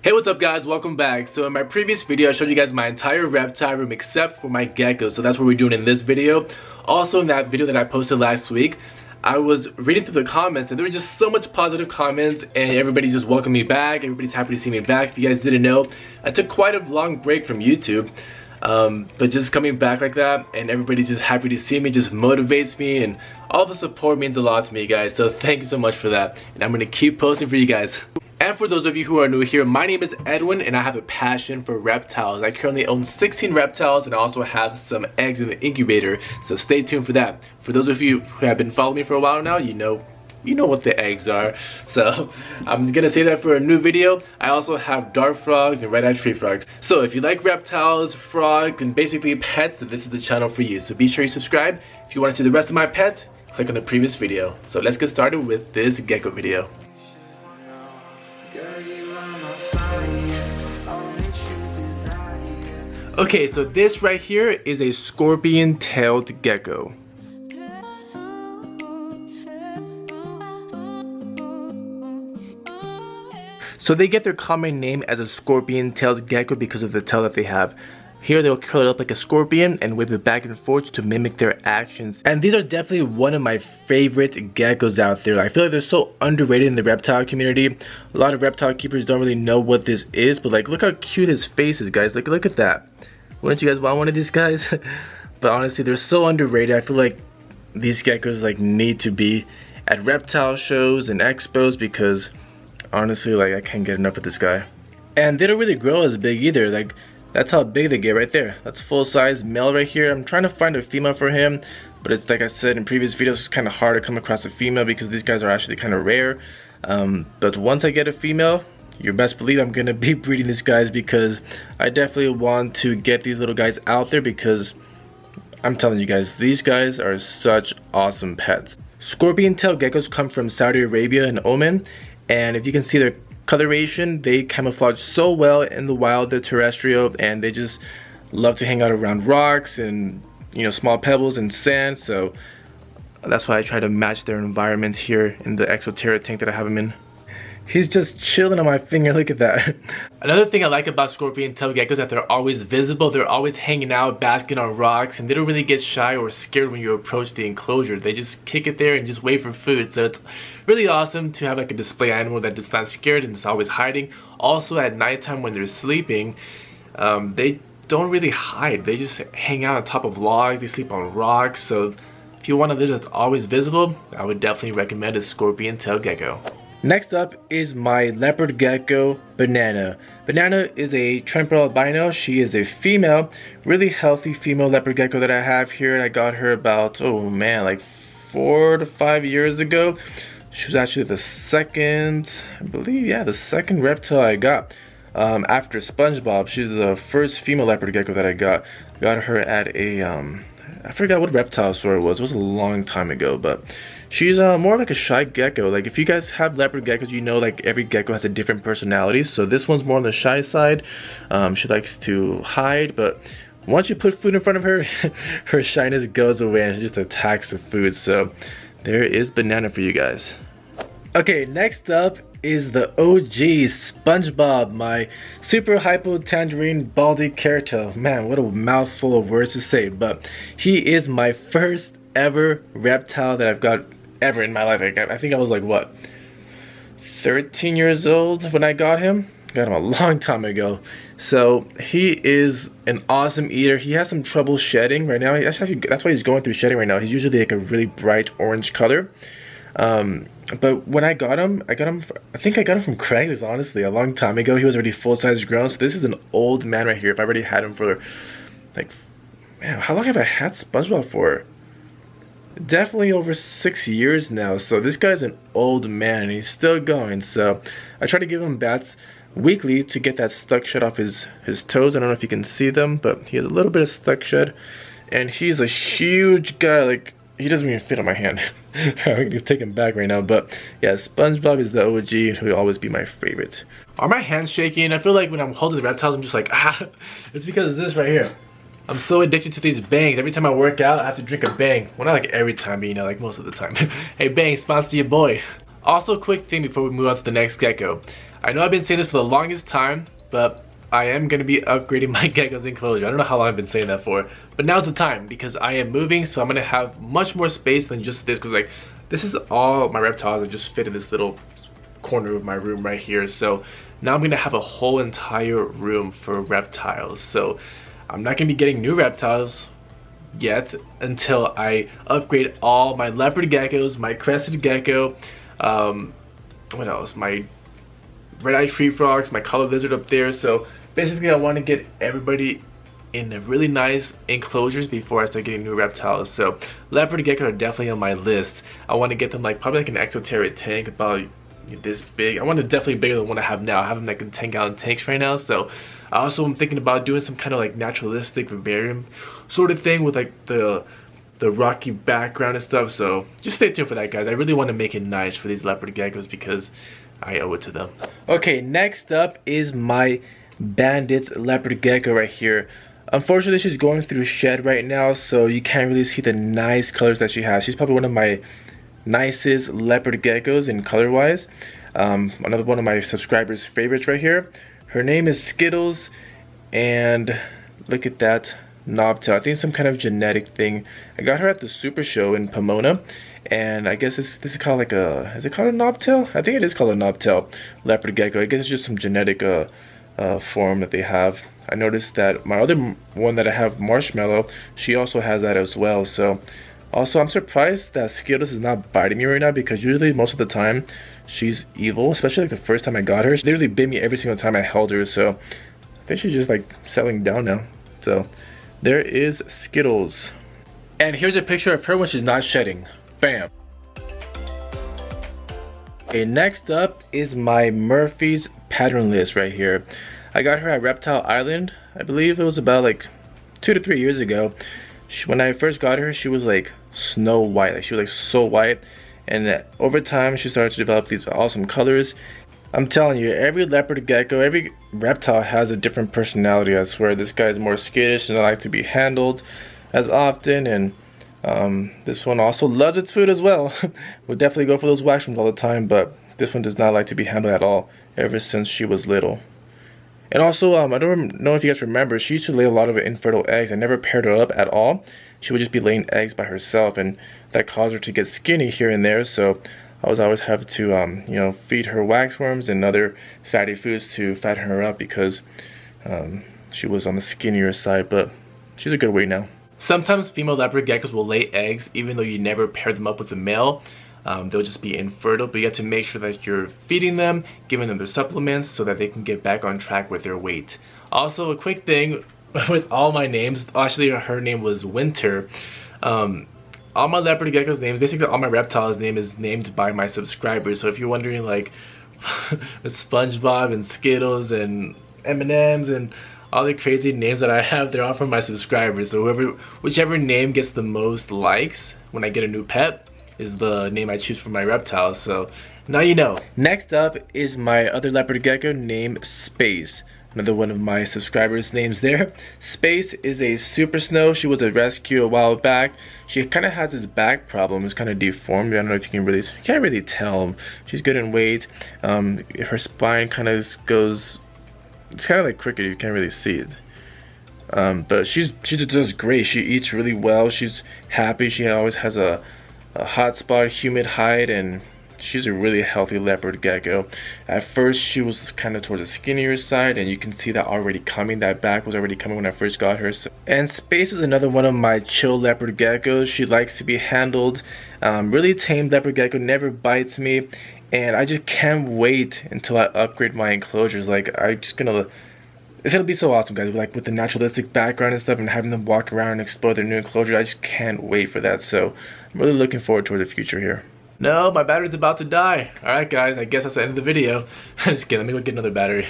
Hey, what's up guys, welcome back. So in my previous video I showed you guys my entire reptile room except for my geckos, so that's what we're doing in this video. Also in that video that I posted last week, I was reading through the comments and there were just so much positive comments and everybody just welcomed me back. Everybody's happy to see me back. If you guys didn't know, I took quite a long break from YouTube, but just coming back like that and everybody's just happy to see me just motivates me, and all the support means a lot to me, guys, so thank you so much for that, and I'm gonna keep posting for you guys. And for those of you who are new here, my name is Edwin and I have a passion for reptiles. I currently own 16 reptiles and I also have some eggs in the incubator, so stay tuned for that. For those of you who have been following me for a while now, you know what the eggs are. So I'm gonna save that for a new video. I also have dart frogs and red-eyed tree frogs. So if you like reptiles, frogs, and basically pets, then this is the channel for you. So be sure you subscribe. If you want to see the rest of my pets, click on the previous video. So let's get started with this gecko video. Okay, so this right here is a scorpion-tailed gecko. So they get their common name as a scorpion-tailed gecko because of the tail that they have. Here they'll curl it up like a scorpion and wave it back and forth to mimic their actions. And these are definitely one of my favorite geckos out there. I feel like they're so underrated in the reptile community. A lot of reptile keepers don't really know what this is, but like look how cute his face is, guys. Like look at that. Wouldn't you guys want one of these guys? But honestly, they're so underrated. I feel like these geckos like need to be at reptile shows and expos because honestly, like I can't get enough of this guy. And they don't really grow as big either. Like that's how big they get right there. That's full size male right here. I'm trying to find a female for him, but it's like I said in previous videos, it's kind of hard to come across a female because these guys are actually kind of rare. But once I get a female, you best believe I'm gonna be breeding these guys because I definitely want to get these little guys out there because I'm telling you guys, these guys are such awesome pets. Scorpion tail geckos come from Saudi Arabia and Oman, and if you can see their coloration, they camouflage so well in the wild, they're terrestrial, and they just love to hang out around rocks and small pebbles and sand, so that's why I try to match their environment here in the Exoterra tank that I have them in. He's just chilling on my finger, look at that. Another thing I like about scorpion tail geckos is that they're always visible. They're always hanging out, basking on rocks, and they don't really get shy or scared when you approach the enclosure. They just kick it there and just wait for food. So it's really awesome to have like a display animal that is not scared and is always hiding. Also at nighttime when they're sleeping, they don't really hide. They just hang out on top of logs, they sleep on rocks. So if you want a lizard that's always visible, I would definitely recommend a scorpion tail gecko. Next up is my leopard gecko, Banana. Banana is a temporal albino. She is a female, really healthy female leopard gecko that I have here. I got her about, oh man, like 4 to 5 years ago. She was actually the second, I believe, yeah, the second reptile I got after Spongebob. She's the first female leopard gecko that I got. Got her at a, I forgot what reptile store it was. It was a long time ago, but she's more like a shy gecko. Like if you guys have leopard geckos, you know like every gecko has a different personality. So this one's more on the shy side. She likes to hide, but once you put food in front of her, her shyness goes away and she just attacks the food. So there is Banana for you guys. Okay, next up is the OG Spongebob, my super hypo tangerine baldy character. Man, what a mouthful of words to say, but he is my first ever reptile that I've got ever in my life. I think I was like what, 13 years old when I got him. Got him a long time ago. So he is an awesome eater. He has some trouble shedding right now. Actually, that's why he's going through shedding right now. He's usually like a really bright orange color. But when I got him, I think I got him from Crested, honestly, a long time ago. He was already full-size grown. So this is an old man right here. If I already had him for like, man, how long have I had SpongeBob for? Definitely over 6 years now. So this guy's an old man and he's still going. So I try to give him baths weekly to get that stuck shed off his toes. I don't know if you can see them, but he has a little bit of stuck shed. And he's a huge guy, like he doesn't even fit on my hand. I'm gonna take him back right now, but yeah, SpongeBob is the OG and he'll always be my favorite. Are my hands shaking? I feel like when I'm holding the reptiles, I'm just like, ah, it's because of this right here. I'm so addicted to these bangs. Every time I work out, I have to drink a bang. Well, not like every time, but like most of the time. Hey, bang, sponsor your boy. Also, quick thing before we move on to the next gecko. I know I've been saying this for the longest time, but I am going to be upgrading my Geckos enclosure. I don't know how long I've been saying that for, but now's the time because I am moving, so I'm going to have much more space than just this, because like this is all my reptiles that just fit in this little corner of my room right here. So now I'm going to have a whole entire room for reptiles. So I'm not going to be getting new reptiles yet until I upgrade all my leopard geckos, my crested gecko, what else, my red-eyed tree frogs, my color lizard up there. So basically I want to get everybody in a really nice enclosures before I start getting new reptiles. So leopard gecko are definitely on my list. I want to get them like probably like an exoteric tank about this big. I want it definitely bigger than what I have now. I have them like in 10-gallon tanks right now. So I also am thinking about doing some kind of like naturalistic vivarium sort of thing with like the rocky background and stuff. So just stay tuned for that, guys. I really want to make it nice for these leopard geckos because I owe it to them. Okay, next up is my bandit leopard gecko right here. Unfortunately, she's going through shed right now, so you can't really see the nice colors that she has. She's probably one of my nicest leopard geckos in color wise. Another one of my subscribers' favorites right here. Her name is Skittles, and look at that knobtail. I think it's some kind of genetic thing. I got her at the Super Show in Pomona, and I guess this is called like a, is it called a knobtail? I think it is called a knobtail leopard gecko. I guess it's just some genetic form that they have. I noticed that my other one that I have, Marshmallow, she also has that as well. So also I'm surprised that Skittles is not biting me right now, because usually most of the time she's evil, especially like the first time I got her. She literally bit me every single time I held her, so I think she's just like settling down now. So there is Skittles. And here's a picture of her when she's not shedding. Bam. Okay, next up is my Murphy's patternless right here. I got her at Reptile Island. I believe it was about like 2 to 3 years ago. When I first got her, she was like snow white. Like she was like so white. And over time, she started to develop these awesome colors. I'm telling you, every leopard gecko, every reptile has a different personality. I swear, this guy is more skittish and I like to be handled as often. And this one also loves its food as well. Would definitely go for those waxworms all the time, but this one does not like to be handled at all ever since she was little. And also, I don't know if you guys remember, she used to lay a lot of infertile eggs. I never paired her up at all. She would just be laying eggs by herself, and that caused her to get skinny here and there. So I was always having to, you know, feed her waxworms and other fatty foods to fatten her up, because she was on the skinnier side, but she's a good weight now. Sometimes female leopard geckos will lay eggs even though you never pair them up with a male. They'll just be infertile, but you have to make sure that you're feeding them, giving them their supplements so that they can get back on track with their weight. Also, a quick thing with all my names, actually her name was Winter. All my leopard geckos names, basically all my reptiles name is named by my subscribers. So if you're wondering like Spongebob and Skittles and M&Ms and all the crazy names that I have, they're all from my subscribers. So whichever name gets the most likes when I get a new pet is the name I choose for my reptiles. So now you know. Next up is my other leopard gecko named Space. Another one of my subscribers' names there. Space is a super snow. She was a rescue a while back. She kind of has this back problem. It's kind of deformed. I don't know if you can't really tell. She's good in weight. Her spine kind of goes, it's kind of like crooked. You can't really see it. But she does great. She eats really well. She's happy. She always has a hot spot, humid hide, and she's a really healthy leopard gecko. At first she was kind of towards the skinnier side, and you can see that already coming. That back was already coming when I first got her. And Space is another one of my chill leopard geckos. She likes to be handled. Really tame leopard gecko, never bites me, and I just can't wait until I upgrade my enclosures. Like it's gonna be so awesome, guys, like with the naturalistic background and stuff, and having them walk around and explore their new enclosure. I just can't wait for that. So I'm really looking forward toward the future here. No, my battery's about to die. Alright guys, I guess that's the end of the video. Just kidding, let me go get another battery.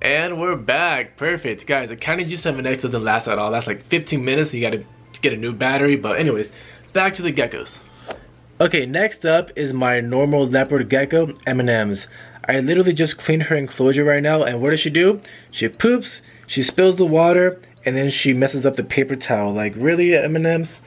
And we're back. Perfect. Guys, the County G7X doesn't last at all. That's like 15 minutes. You gotta get a new battery. But anyways, back to the geckos. Okay, next up is my normal leopard gecko, M&Ms. I literally just cleaned her enclosure right now, and what does she do? She poops, she spills the water, and then she messes up the paper towel. Like, really, M&Ms?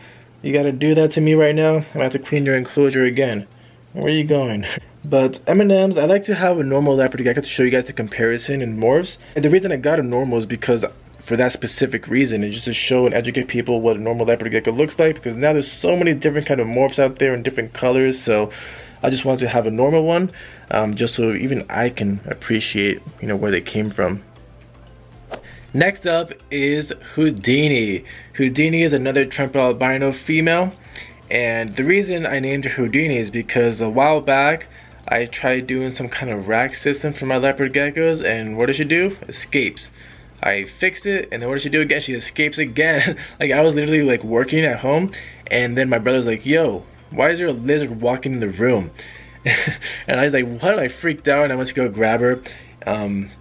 You gotta do that to me right now? I'm gonna have to clean your enclosure again. Where are you going? But M&Ms, I like to have a normal leopard gecko to show you guys the comparison in morphs. And the reason I got a normal is because for that specific reason, and just to show and educate people what a normal leopard gecko looks like, because now there's so many different kind of morphs out there in different colors. So I just wanted to have a normal one, just so even I can appreciate, you know, where they came from. Next up is Houdini. Houdini is another Trump albino female, and the reason I named her Houdini is because a while back I tried doing some kind of rack system for my leopard geckos, and what does she do? Escapes. I fix it, and then what does she do again? She escapes again. Like, I was literally like working at home, and then my brother's like, yo, why is there a lizard walking in the room? And I was like, what? I freaked out and I went to go grab her.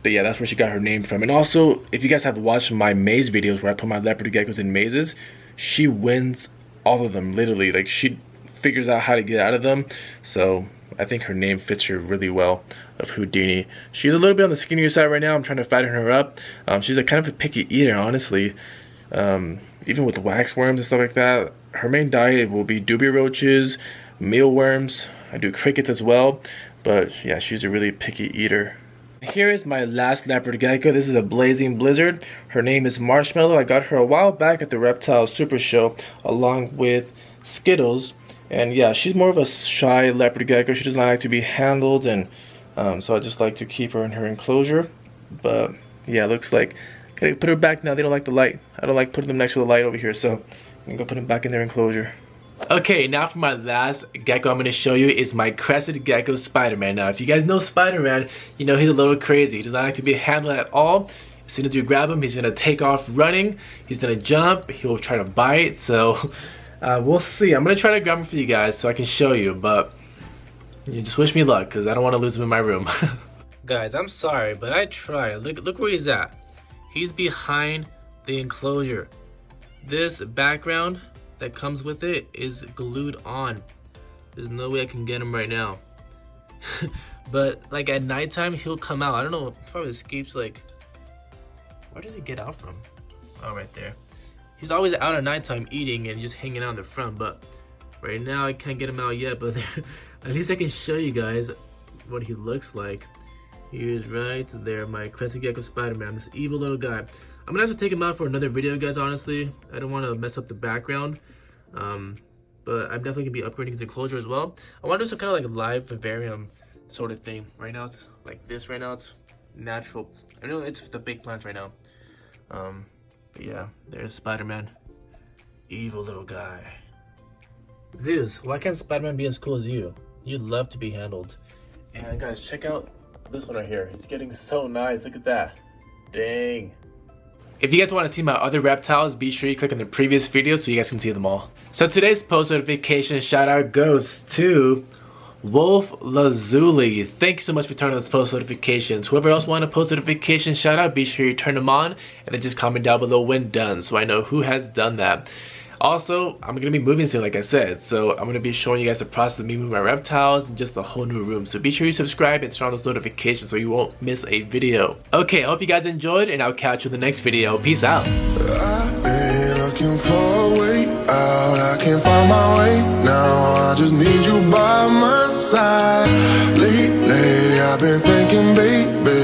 But yeah, that's where she got her name from. And also, if you guys have watched my maze videos where I put my leopard geckos in mazes, she wins all of them, literally. Like, she figures out how to get out of them. So I think her name fits her really well, of Houdini. She's a little bit on the skinnier side right now. I'm trying to fatten her up. She's a kind of a picky eater, honestly. Even with the wax worms and stuff like that, her main diet will be dubia roaches, mealworms. I do crickets as well, but yeah, she's a really picky eater. Here is my last leopard gecko. This is a blazing blizzard. Her name is Marshmallow. I got her a while back at the Reptile Super Show along with Skittles. And yeah, she's more of a shy leopard gecko. She does not like to be handled, and so I just like to keep her in her enclosure. But yeah, looks like gotta put her back now. They don't like the light. I don't like putting them next to the light over here, so I'm gonna go put them back in their enclosure. Okay, now for my last gecko I'm going to show you is my Crested gecko Spiderman. Now, if you guys know Spiderman, you know he's a little crazy. He does not like to be handled at all. As soon as you grab him, he's going to take off running. He's going to jump. He'll try to bite. So, we'll see. I'm going to try to grab him for you guys so I can show you. But, you just wish me luck because I don't want to lose him in my room. Guys, I'm sorry, but I tried. Look where he's at. He's behind the enclosure. This background that comes with it is glued on. There's no way I can get him right now. But like at nighttime he'll come out. I don't know, probably escapes. Like, where does he get out from? Oh, right there. He's always out at nighttime eating and just hanging out in the front, but right now I can't get him out yet. But at least I can show you guys what he looks like. He is right there, my Crested gecko Spiderman, this evil little guy. I'm gonna have to take him out for another video, guys, honestly. I don't want to mess up the background. But I'm definitely gonna be upgrading his enclosure as well. I want to do some kind of like live vivarium sort of thing. Right now it's like this. Right now it's natural. I know it's the fake plants right now. But yeah, there's Spider-Man. Evil little guy. Zeus, why can't Spider-Man be as cool as you? You'd love to be handled. And guys, check out this one right here. He's getting so nice. Look at that. Dang. If you guys want to see my other reptiles, be sure you click on the previous video so you guys can see them all. So today's post notification shout out goes to Wolf Lazuli. Thank you so much for turning on those post notifications. Whoever else want a post notification shout out, be sure you turn them on and then just comment down below when done so I know who has done that. Also, I'm going to be moving soon, like I said, so I'm going to be showing you guys the process of me moving my reptiles and just a whole new room. So be sure you subscribe and turn on those notifications so you won't miss a video. Okay, I hope you guys enjoyed, and I'll catch you in the next video. Peace out. I've been looking for a way out. I can't find my way now. I just need you by my side. Lately, I've been thinking, baby,